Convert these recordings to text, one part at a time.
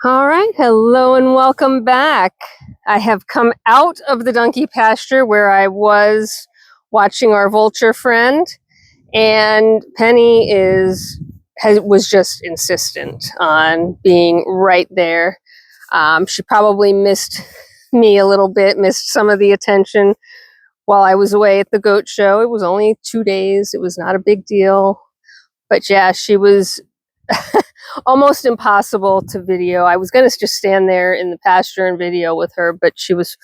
All right, hello and welcome back. I have come out of the donkey pasture where I was watching our vulture friend, and Penny was just insistent on being right there. She probably missed me a little bit, missed some of the attention while I was away at the goat show. It was only 2 days, it was not a big deal. But yeah, she was almost impossible to video. I was going to just stand there in the pasture and video with her, but she was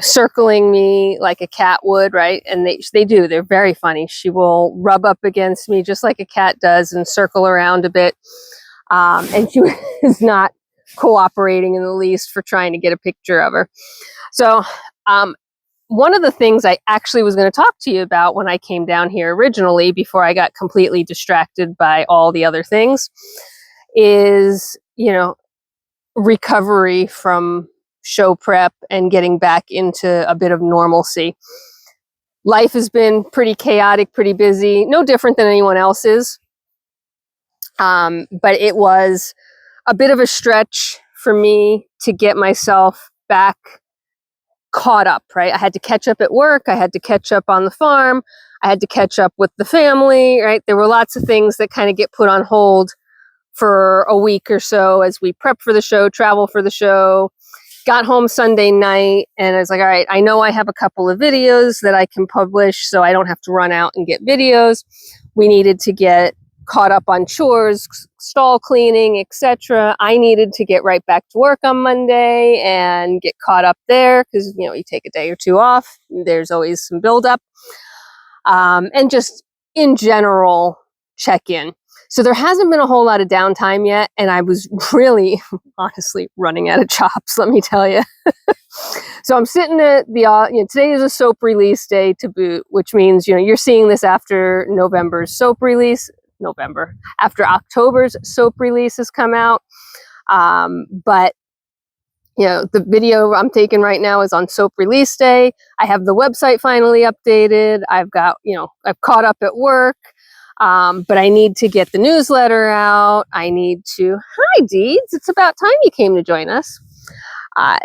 circling me like a cat would, right? And they do. They're very funny. She will rub up against me just like a cat does and circle around a bit. And she was not cooperating in the least for trying to get a picture of her. So one of the things I actually was going to talk to you about when I came down here originally, before I got completely distracted by all the other things, is, recovery from show prep and getting back into a bit of normalcy. Life has been pretty chaotic, pretty busy, no different than anyone else's. But it was a bit of a stretch for me to get myself back caught up, right? I had to catch up at work. I had to catch up on the farm. I had to catch up with the family, right? There were lots of things that kind of get put on hold for a week or so as we prep for the show, travel for the show. Got home Sunday night and I was like, all right, I know I have a couple of videos that I can publish, so I don't have to run out and get videos. We needed to get caught up on chores, stall cleaning, etc. I needed to get right back to work on Monday and get caught up there because, you take a day or two off. There's always some buildup. And just in general, check in. So there hasn't been a whole lot of downtime yet, and I was really, honestly, running out of chops, let me tell you. So I'm sitting at the, today is a soap release day to boot, which means, you're seeing this after November's soap release, after October's soap release has come out. But the video I'm taking right now is on soap release day. I have the website finally updated. I've got, I've caught up at work. But I need to get the newsletter out. I need to, hi Deeds, it's about time you came to join us.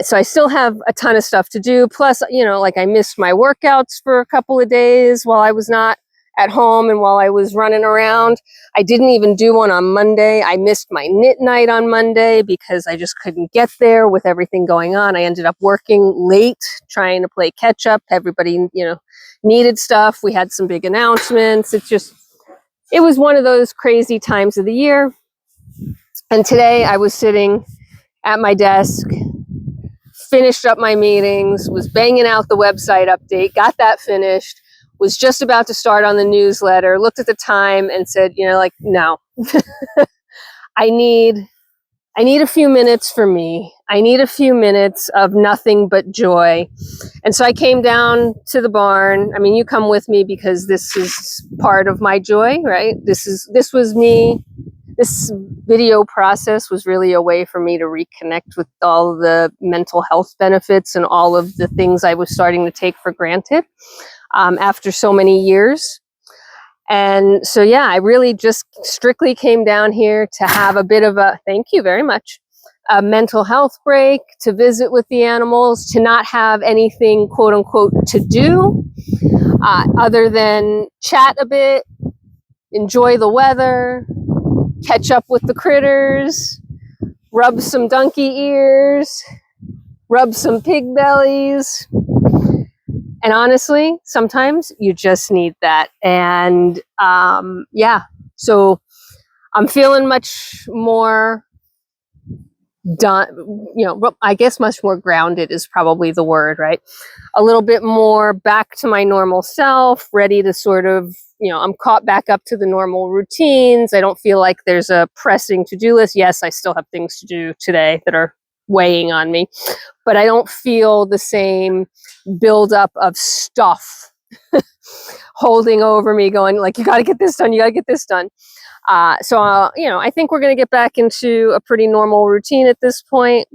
So I still have a ton of stuff to do. Plus, I missed my workouts for a couple of days while I was not at home and while I was running around. I didn't even do one on Monday. I missed my knit night on Monday because I just couldn't get there with everything going on. I ended up working late trying to play catch up. Everybody, needed stuff. We had some big announcements. It was one of those crazy times of the year. And today I was sitting at my desk, finished up my meetings, was banging out the website update, got that finished, was just about to start on the newsletter, looked at the time and said, no, I need a few minutes for me. I need a few minutes of nothing but joy. And so I came down to the barn. I mean, you come with me because this is part of my joy, right? This was me. This video process was really a way for me to reconnect with all of the mental health benefits and all of the things I was starting to take for granted after so many years. And so, yeah, I really just strictly came down here to have a bit of thank you very much, a mental health break, to visit with the animals, to not have anything, quote unquote, to do other than chat a bit, enjoy the weather, catch up with the critters, rub some donkey ears, rub some pig bellies. And honestly, sometimes you just need that. And so I'm feeling much more done, I guess much more grounded is probably the word, right? A little bit more back to my normal self, ready to sort of, I'm caught back up to the normal routines. I don't feel like there's a pressing to-do list. Yes, I still have things to do today that are weighing on me, but I don't feel the same buildup of stuff holding over me going like, you got to get this done. You got to get this done. So I think we're going to get back into a pretty normal routine at this point.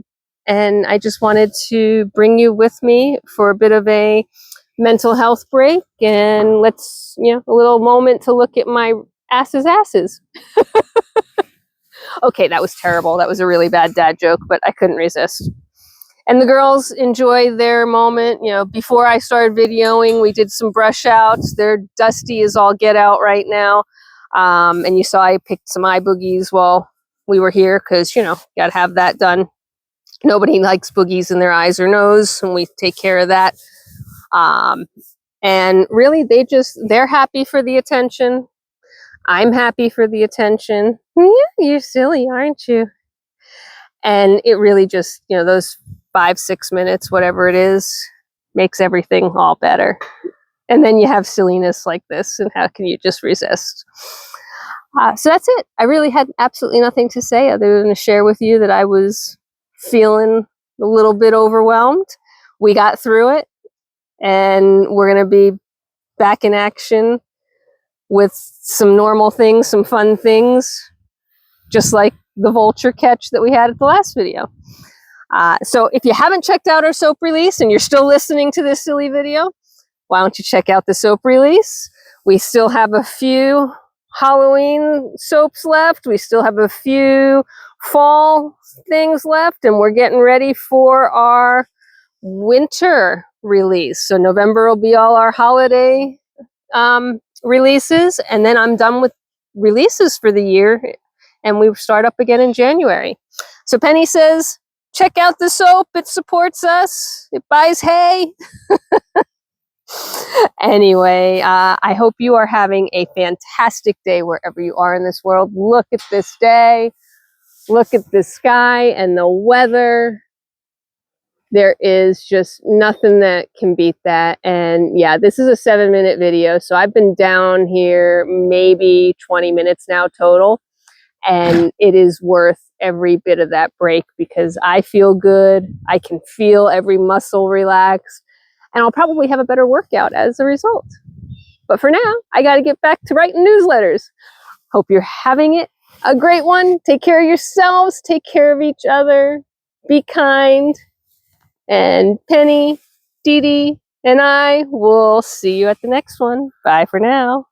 And I just wanted to bring you with me for a bit of a mental health break. And let's, a little moment to look at my asses. Okay, that was terrible. That was a really bad dad joke, but I couldn't resist. And the girls enjoy their moment. You know, before I started videoing, we did some brush outs. They're dusty as all get out right now. And you saw I picked some eye boogies while we were here because, you know, got to have that done. Nobody likes boogies in their eyes or nose, and we take care of that. And really, they're happy for the attention. I'm happy for the attention. Yeah, you're silly, aren't you? And it really just, you know, those 5-6 minutes, whatever it is, makes everything all better. And then you have silliness like this, and how can you just resist? So that's it. I really had absolutely nothing to say other than to share with you that I was feeling a little bit overwhelmed. We got through it, and we're going to be back in action with some normal things, some fun things, just like the vulture catch that we had at the last video. So if you haven't checked out our soap release and you're still listening to this silly video, why don't you check out the soap release? We still have a few Halloween soaps left. We still have a few fall things left, and we're getting ready for our winter release. So November will be all our holiday releases, and then I'm done with releases for the year, and we start up again in January. So Penny says, check out the soap. It supports us. It buys hay. Anyway, I hope you are having a fantastic day wherever you are in this world. Look at this day. Look at the sky and the weather. There is just nothing that can beat that. And yeah, this is a 7-minute video. So I've been down here maybe 20 minutes now total. And it is worth every bit of that break because I feel good. I can feel every muscle relax. And I'll probably have a better workout as a result. But for now, I got to get back to writing newsletters. Hope you're having it a great one. Take care of yourselves. Take care of each other. Be kind. And Penny, Dee Dee, and I will see you at the next one. Bye for now.